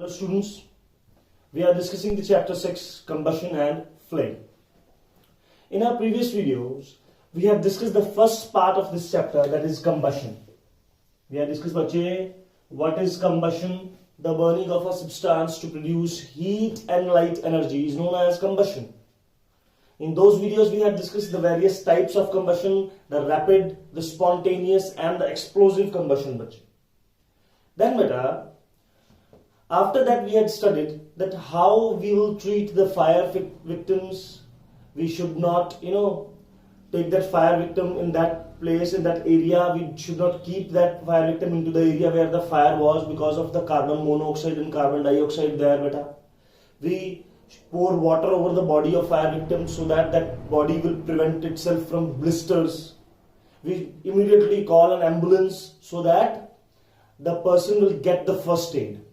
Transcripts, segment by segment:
Hello students, we are discussing the chapter 6 combustion and flame. In our previous videos, we have discussed the first part of this chapter, that is combustion. We have discussed what is combustion. The burning of a substance to produce heat and light energy is known as combustion. In those videos, we have discussed the various types of combustion, the rapid, the spontaneous and the explosive combustion. Then after that we had studied that how we will treat the fire victims. We should not, take that fire victim in that place, in that area. We should not keep that fire victim into the area where the fire was because of the carbon monoxide and carbon dioxide there, We pour water over the body of fire victim so that that body will prevent itself from blisters. We immediately call an ambulance so that the person will get the first aid.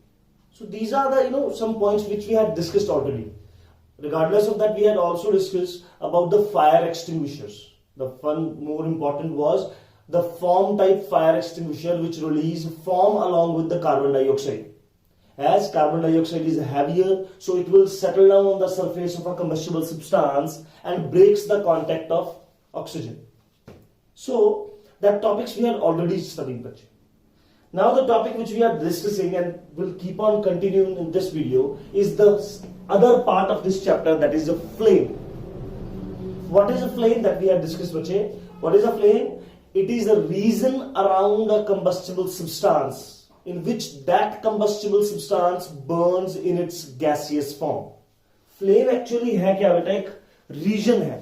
So these are the some points which we had discussed already. Regardless of that, we had also discussed about the fire extinguishers. The one more important was the foam type fire extinguisher which release foam along with the carbon dioxide. As carbon dioxide is heavier, so it will settle down on the surface of a combustible substance and breaks the contact of oxygen. So that topics we had already studied. Now the topic which we are discussing and will keep on continuing in this video is the other part of this chapter, that is the flame. What is a flame that we have discussed? What is a flame? It is the region around a combustible substance in which that combustible substance burns in its gaseous form. Flame actually है क्या बेटा? एक reason है,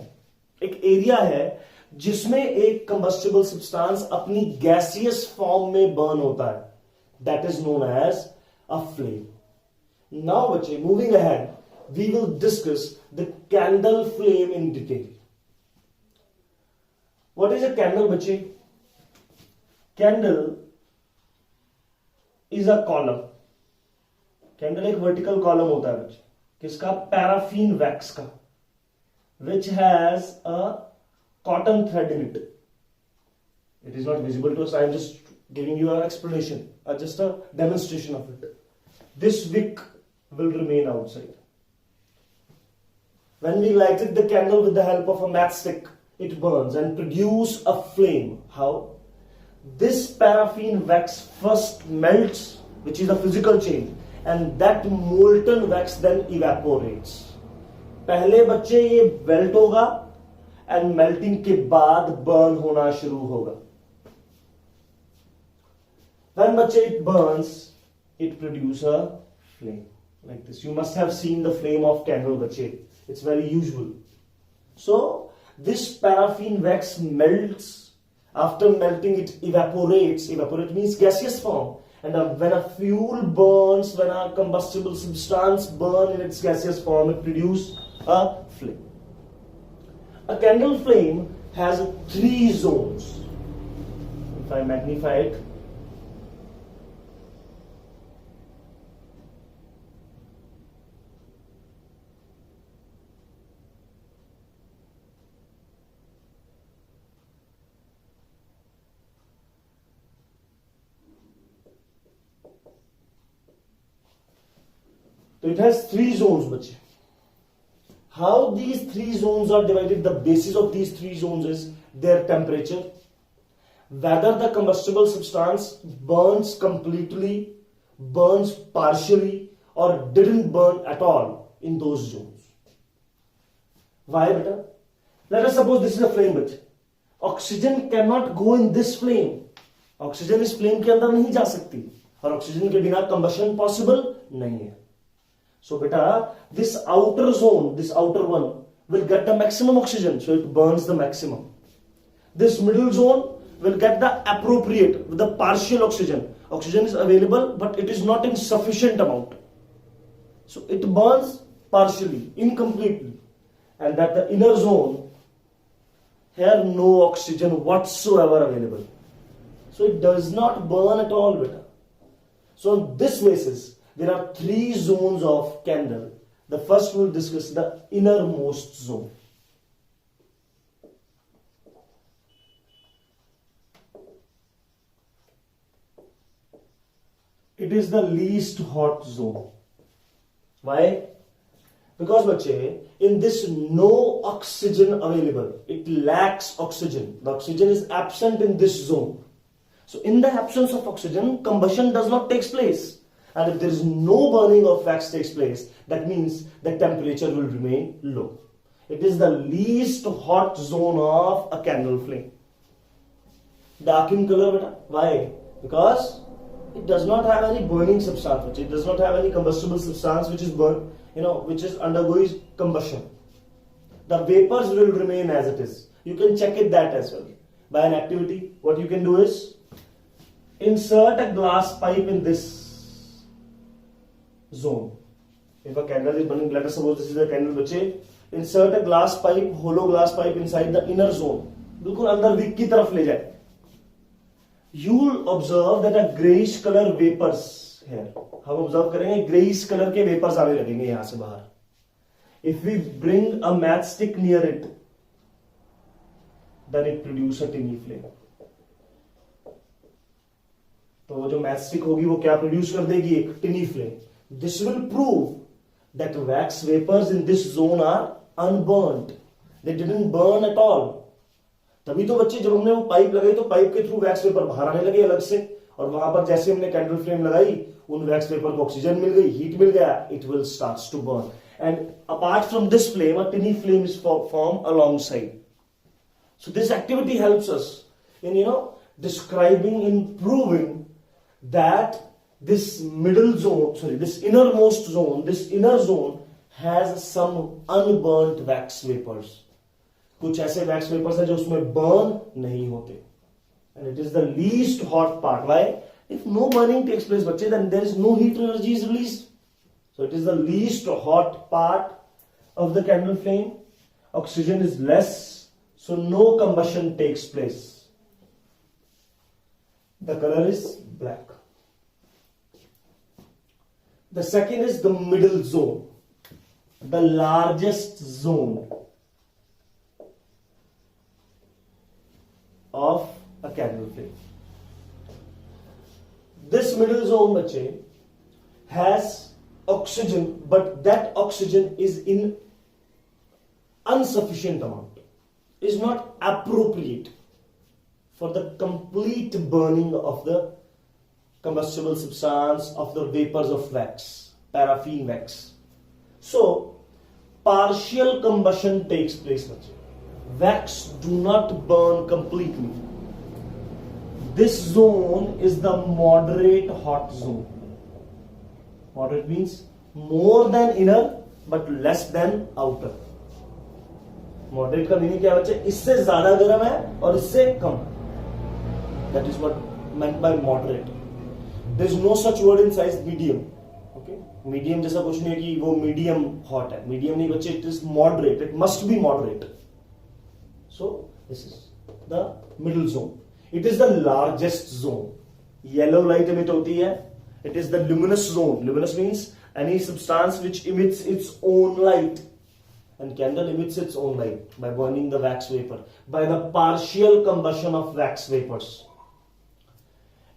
एक area है जिसमें एक combustible substance अपनी गैसियस फॉर्म में बर्न होता है. That is known as a flame. Now बच्चे, moving ahead, we will discuss the candle flame in detail. What is a candle बच्चे? Candle is a column. Candle एक vertical column होता है बच्चे. किसका? पैराफिन वैक्स का, which has a cotton thread in it. It is not visible to us. I am just giving you an explanation, just a demonstration of it. This wick will remain outside. When we lighted the candle with the help of a matchstick, it burns and produce a flame. How? This paraffin wax first melts, which is a physical change, and that molten wax then evaporates. पहले बच्चे ये melt होगा and melting के बाद burn होना शुरू होगा. When बच्चे it burns, it produces a flame like this. You must have seen the flame of candle बच्चे. It's very usual. So this paraffin wax melts. After melting, it evaporates. Evaporate means gaseous form. And when a fuel burns, when a combustible substance burns in its gaseous form, it produces a flame. A candle flame has 3 zones. If I magnify it, so it has 3 zones, bache. How these 3 zones are divided, the basis of these 3 zones is their temperature, whether the combustible substance burns completely, burns partially, or didn't burn at all in those zones. Why, beta? Let us suppose this is a flame, beta. Oxygen cannot go in this flame. Oxygen इस flame के अंदर नहीं जा सकती, और oxygen के बिना combustion possible नहीं है. So beta, this outer zone, this outer one will get the maximum oxygen, so it burns the maximum. This middle zone will get the appropriate, the partial oxygen. Oxygen is available, but it is not in sufficient amount. So it burns partially, incompletely. And that the inner zone, here no oxygen whatsoever available. So it does not burn at all, beta. So on this basis, there are 3 zones of candle. The first we'll discuss the innermost zone. It is the least hot zone. Why? Because bache, in this no oxygen available, it lacks oxygen. The oxygen is absent in this zone. So in the absence of oxygen, combustion does not take place. And if there is no burning of wax takes place, that means the temperature will remain low. It is the least hot zone of a candle flame. Dark in color, beta. Why? Because it does not have any burning substance. It does not have any combustible substance which is burned, which is undergoes combustion. The vapors will remain as it is. You can check it that as well. By an activity, what you can do is insert a glass pipe in this zone. If a candle is burning, let us suppose this is a candle, bache. Insert a glass pipe, hollow glass pipe inside the inner zone. बिल्कुल अंदर Wick की तरफ ले जाए. You will observe that a grayish color vapors here. हम observe करेंगे grayish color के vapors आने लगेंगे यहाँ से बाहर. If we bring a matchstick near it, then it produce a tiny flame. तो वो जो matchstick होगी वो क्या produce कर देगी? एक tiny flame. This will prove that wax vapors in this zone are unburnt. They didn't burn at all. तभी तो बच्चे जब हमने वो पाइप लगाई तो पाइप के थ्रू वैक्स वेपर बाहर आने लगे अलग से, और वहां पर जैसे हमने कैंडल फ्लेम लगाई उन वैक्स वेपर को ऑक्सीजन मिल गई, हीट मिल गया, it will starts to burn. And apart from this flame a tiny flame is form alongside. So this activity helps us in describing, in proving that this middle zone, this innermost zone, this inner zone has some unburnt wax vapors. कुछ ऐसे wax vapours हैं जो उसमें burn नहीं होते. And it is the least hot part. Why? If no burning takes place, बच्चे, then there is no heat energy is released. So it is the least hot part of the candle flame. Oxygen is less, so no combustion takes place. The color is black. The second is the middle zone, the largest zone of a candle flame. This middle zone, bache, has oxygen, but that oxygen is in insufficient amount, is not appropriate for the complete burning of the combustible substance of the vapors of wax, paraffin wax. So partial combustion takes place, bache. Wax do not burn completely. This zone is the moderate hot zone. Moderate means more than inner but less than outer. Moderate का meaning क्या बच्चे? इससे ज्यादा गर्म है और इससे कम. That is what meant by moderate. There is no such word in size medium. Okay? Medium जैसा कुछ नहीं है कि वो medium hot है. Medium नहीं बच्चे. It is moderate. It must be moderate. So this is the middle zone. It is the largest zone. Yellow light emit hoti hai. It is the luminous zone. Luminous means any substance which emits its own light. And candle emits its own light by burning the wax vapor, by the partial combustion of wax vapors.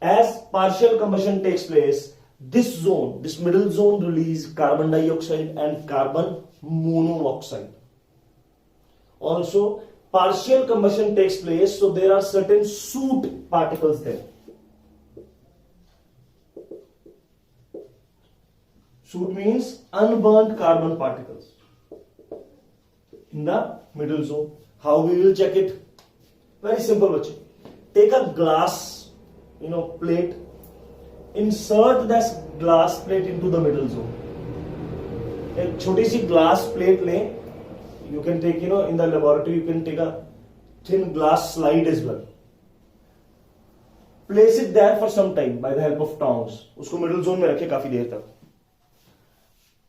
As partial combustion takes place, this zone, this middle zone, release carbon dioxide and carbon monoxide. Also, partial combustion takes place, so there are certain soot particles there. Soot means unburnt carbon particles in the middle zone. How we will check it? Very simple, bache. Take a glass, plate. Insert that glass plate into the middle zone. एक छोटी सी glass plate लें. You can take, in the laboratory, you can take a thin glass slide as well. Place it there for some time by the help of tongs. उसको middle zone में रखें काफी देर तक.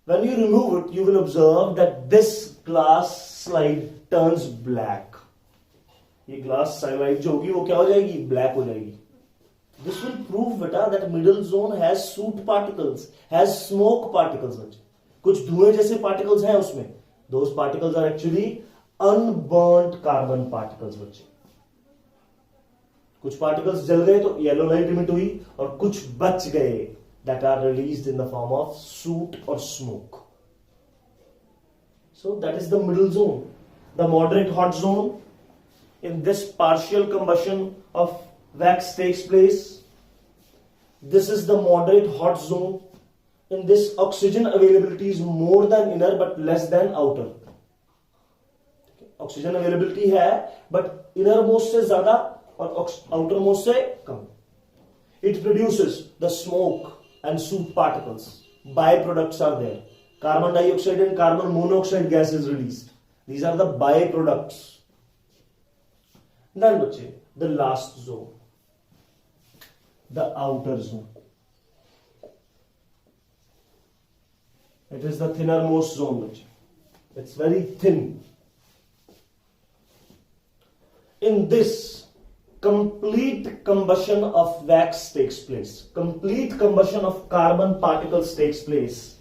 When you remove it, you will observe that this glass slide turns black. ये glass slide जो होगी वो क्या हो जाएगी? Black हो जाएगी. This will prove, beta, that middle zone has soot particles, has smoke particles. कुछ धुएं जैसे particles हैं उसमें. Those particles are actually unburnt carbon particles, बच्चे. कुछ particles जल गए तो yellow light emit हुई और कुछ बच गए that are released in the form of soot or smoke. So that is the middle zone. The moderate hot zone, in this partial combustion of wax takes place. This is the moderate hot zone. In this, oxygen availability is more than inner but less than outer. Oxygen availability है, but innermost से ज़्यादा और outermost से कम. It produces the smoke and soot particles. Byproducts are there. Carbon dioxide and carbon monoxide gas is released. These are the byproducts. Then बच्चे, the last zone, the outer zone. It is the thinnermost zone. It's very thin. In this, complete combustion of wax takes place. Complete combustion of carbon particles takes place.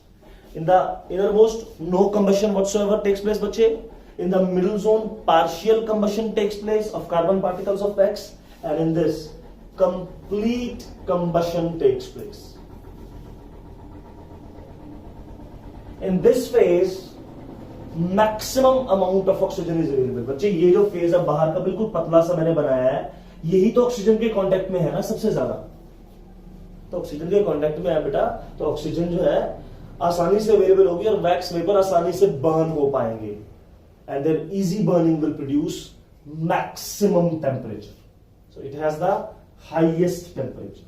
In the innermost, no combustion whatsoever takes place, bache. In the middle zone, partial combustion takes place of carbon particles of wax. And in this, complete combustion takes place. In this phase, maximum amount of oxygen is available. बच्चे ये जो phase है बाहर का बिल्कुल पतला सा मैंने बनाया है, यही तो ऑक्सीजन के कांटेक्ट में है ना सबसे ज्यादा. तो ऑक्सीजन के कांटेक्ट में है बेटा, तो ऑक्सीजन जो है आसानी से अवेलेबल होगी और वैक्स वेपर आसानी से बर्न हो पाएंगे. And there easy burning will produce maximum temperature. So it has the highest temperature.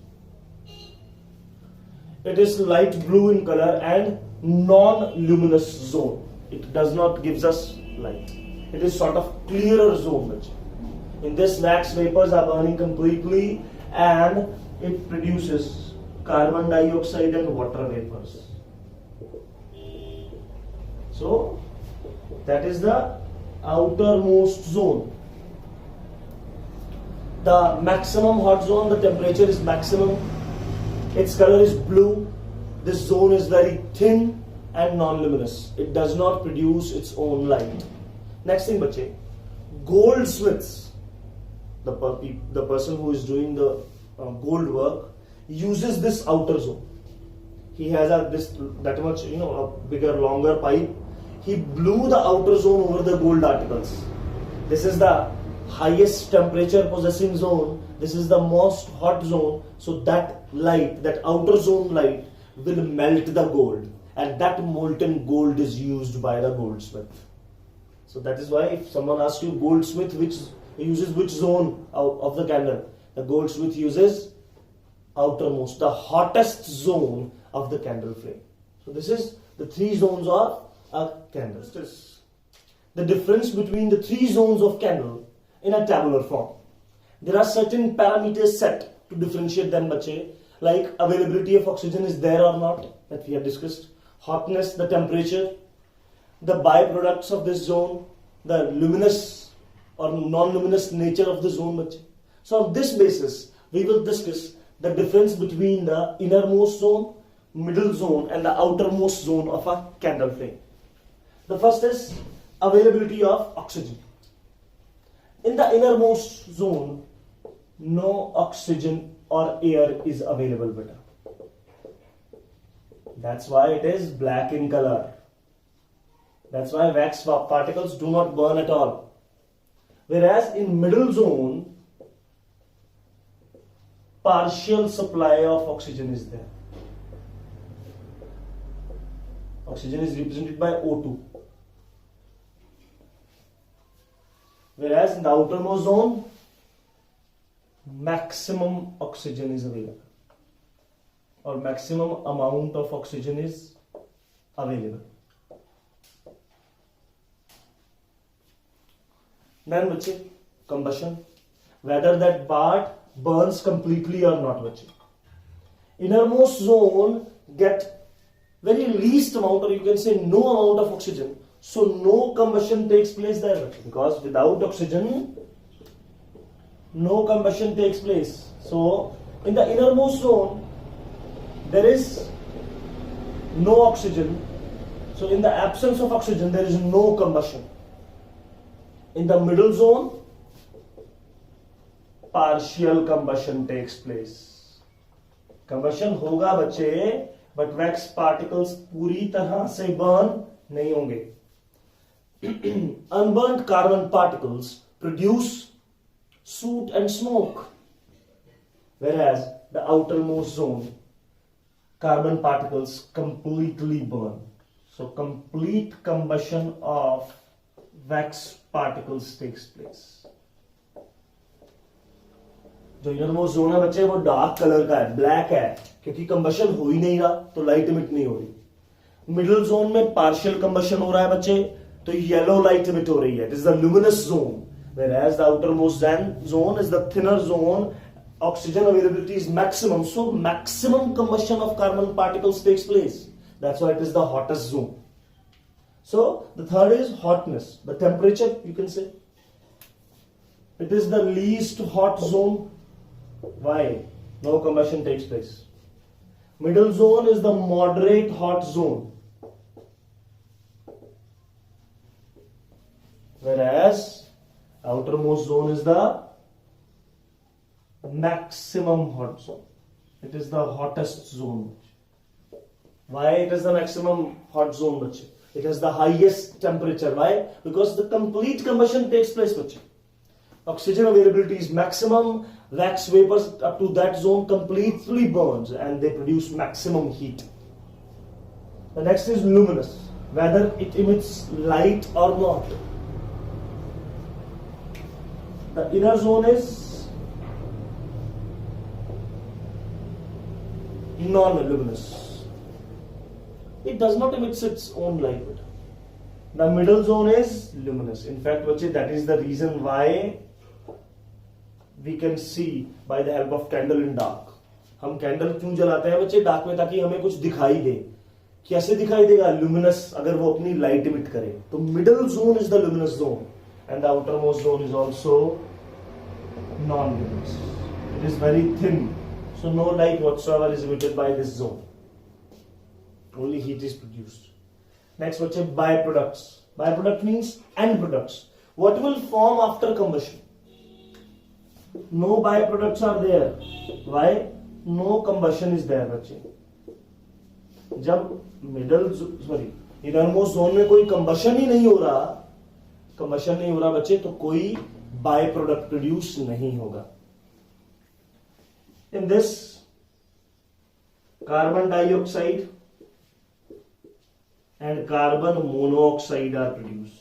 It is light blue in color and non-luminous zone. It does not gives us light. It is sort of clearer zone. In this, wax vapors are burning completely and it produces carbon dioxide and water vapors. So that is the outermost zone. The maximum hot zone, the temperature is maximum. Its color is blue. This zone is very thin and non-luminous. It does not produce its own light. Next thing, bache, goldsmiths, the person who is doing the gold work, uses this outer zone. He has that much, a bigger, longer pipe. He blew the outer zone over the gold articles. This is the highest temperature possessing zone. This is the most hot zone. So that light, that outer zone light, will melt the gold, and that molten gold is used by the goldsmith. So that is why if someone asks you, goldsmith uses which zone of the candle, the goldsmith uses outermost, the hottest zone of the candle flame. So this is the three zones of a candle. The difference between the three zones of candle in a tabular form. There are certain parameters set to differentiate them, bache, like availability of oxygen is there or not, that we have discussed, hotness, the temperature, the byproducts of this zone, the luminous or non-luminous nature of the zone, bache. So on this basis, we will discuss the difference between the innermost zone, middle zone and the outermost zone of a candle flame. The first is availability of oxygen. In the innermost zone, no oxygen or air is available, beta. That's why it is black in color. That's why wax particles do not burn at all. Whereas in middle zone, partial supply of oxygen is there. Oxygen is represented by O2. Whereas in the outermost zone, maximum oxygen is available, or maximum amount of oxygen is available. Then bache, combustion, whether that part burns completely or not, bache. Innermost zone get very least amount, or you can say no amount of oxygen, so no combustion takes place there, bache, because without oxygen no combustion takes place. So in the innermost zone there is no oxygen, so in the absence of oxygen there is no combustion. In the middle zone, partial combustion takes place. Combustion होगा बच्चे, but wax particles पूरी तरह से burn नहीं होंगे. Unburnt carbon particles produce soot and smoke, whereas the outermost zone carbon particles completely burn. So complete combustion of wax particles takes place. जो innermost zone है बच्चे वो डार्क कलर का है, ब्लैक है, क्योंकि कंबशन हो ही नहीं रहा तो लाइट इमिट नहीं हो रही. मिडिल जोन में पार्शियल कंबशन हो रहा है बच्चे, तो येलो लाइट इमिट हो रही है. This is the luminous zone, whereas the outermost zone is the thinner zone. Oxygen availability is maximum, so maximum combustion of carbon particles takes place. That's why it is the hottest zone. So the third is hotness, the temperature, you can say. It is the least hot zone. Why? No combustion takes place. Middle zone is the moderate hot zone, whereas outermost zone is the maximum hot zone. It is the hottest zone. Why it is the maximum hot zone, bache? It has the highest temperature. Why? Because the complete combustion takes place, bache. Oxygen availability is maximum. Wax vapors up to that zone completely burns and they produce maximum heat. The next is luminous, whether it emits light or not. The inner zone is non-luminous. It does not emit its own light. The middle zone is luminous. In fact, that is the reason why we can see by the help of candle in dark. हम candle क्यों जलाते हैं बच्चे dark में? ताकि हमें कुछ दिखाई दे. कैसे दिखाई देगा? लुमिनस, अगर वो अपनी लाइट इमिट करे. तो middle zone is the luminous zone and the outermost zone is also non-luminous. It is very thin, so no light whatsoever is emitted by this zone. Only heat is produced. Next, what's byproducts? Byproduct means end products. What will form after combustion? No byproducts are there. Why? No combustion is there, बच्चे. जब innermost zone में कोई combustion ही नहीं हो रहा, बच्चे, तो कोई बाय प्रोडक्ट प्रोड्यूस नहीं होगा. In this carbon dioxide and carbon monoxide are produced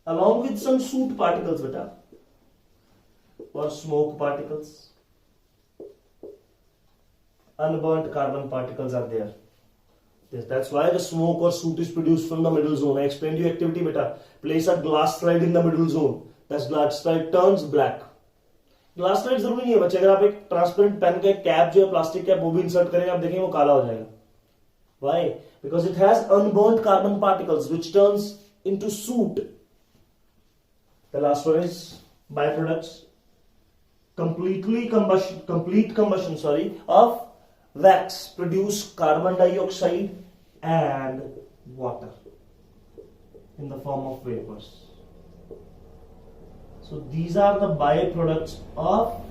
along with some soot particles, beta, or smoke particles. Unburnt carbon particles are there. Yes, that's why the smoke or soot is produced from the middle zone. I explained you activity, beta. Place a glass slide in the middle zone. That glass slide turns black. Glass slide जरूरी नहीं है बच्चे. अगर आप एक transparent pen का cap जो है प्लास्टिक कैप वो भी इंसर्ट करेंगे, आप देखेंगे वो काला हो जाएगा. Why? Because it has unburnt carbon particles which turns into soot. The last one is byproducts. Complete combustion of wax produce carbon dioxide and water in the form of vapors. So these are the byproducts of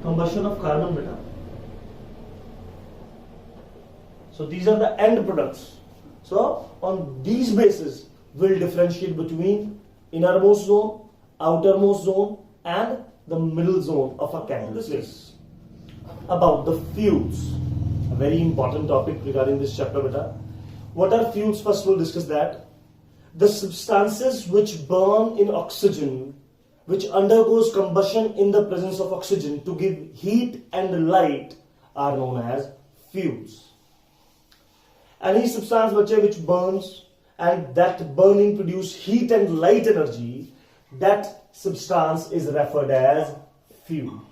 combustion of carbon, beta. So these are the end products. So on these bases we'll differentiate between innermost zone, outermost zone and the middle zone of a candle. This is about the fuels, a very important topic regarding this chapter, beta. What are fuels? First we'll discuss that. The substances which burn in oxygen, which undergoes combustion in the presence of oxygen to give heat and light, are known as fuels. Any substance which burns and that burning produce heat and light energy, that substance is referred as fuel.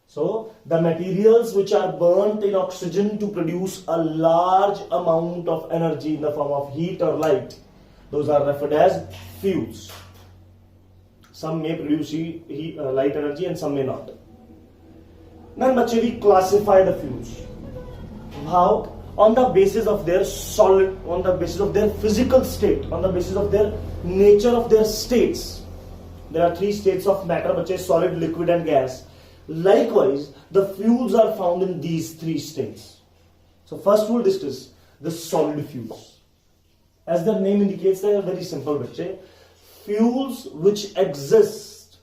So the materials which are burnt in oxygen to produce a large amount of energy in the form of heat or light, those are referred as fuels. Some may produce light energy and some may not. Then we classify the fuels. How? On the basis of their solid, on the basis of their physical state, on the basis of their nature of their states. There are three states of matter, which is solid, liquid and gas. Likewise, the fuels are found in these three states. So first we'll discuss the solid fuels. As the name indicates, they are very simple, bache. Fuels which exist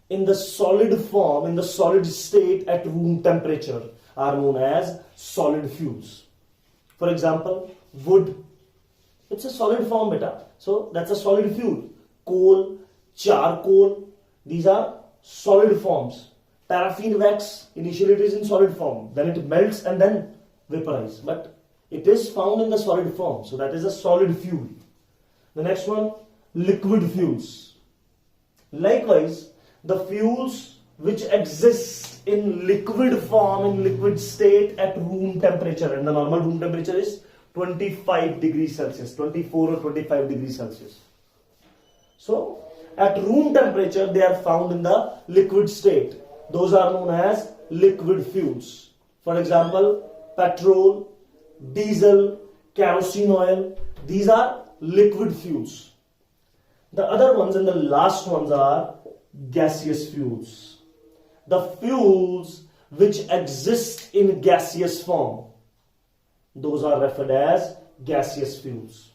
in the solid form, in the solid state at room temperature are known as solid fuels. For example, wood, it's a solid form, beta. So that's a solid fuel. Coal, charcoal, these are solid forms. Paraffin wax, initially it is in solid form, then it melts and then vaporizes. But it is found in the solid form, so that is a solid fuel. The next one, liquid fuels. Likewise, the fuels which exist in liquid form, in liquid state at room temperature, and the normal room temperature is 25 degrees Celsius, 24 or 25 degrees Celsius. So, at room temperature, they are found in the liquid state. Those are known as liquid fuels. For example, petrol, diesel, kerosene oil, these are liquid fuels. The other ones and the last ones are gaseous fuels. The fuels which exist in gaseous form, those are referred as gaseous fuels.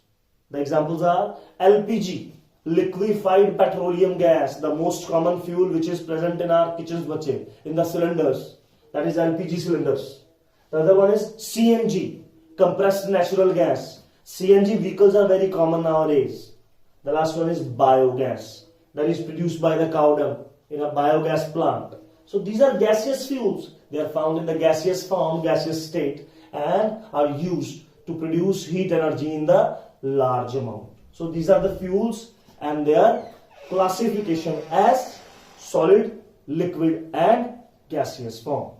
The examples are LPG, liquefied petroleum gas, the most common fuel which is present in our kitchens, in the cylinders, that is LPG cylinders. The other one is CNG, compressed natural gas. CNG vehicles are very common nowadays. The last one is biogas, that is produced by the cow dung in a biogas plant. So these are gaseous fuels. They are found in the gaseous form, gaseous state, and are used to produce heat energy in the large amount. So these are the fuels and their classification as solid, liquid and gaseous form.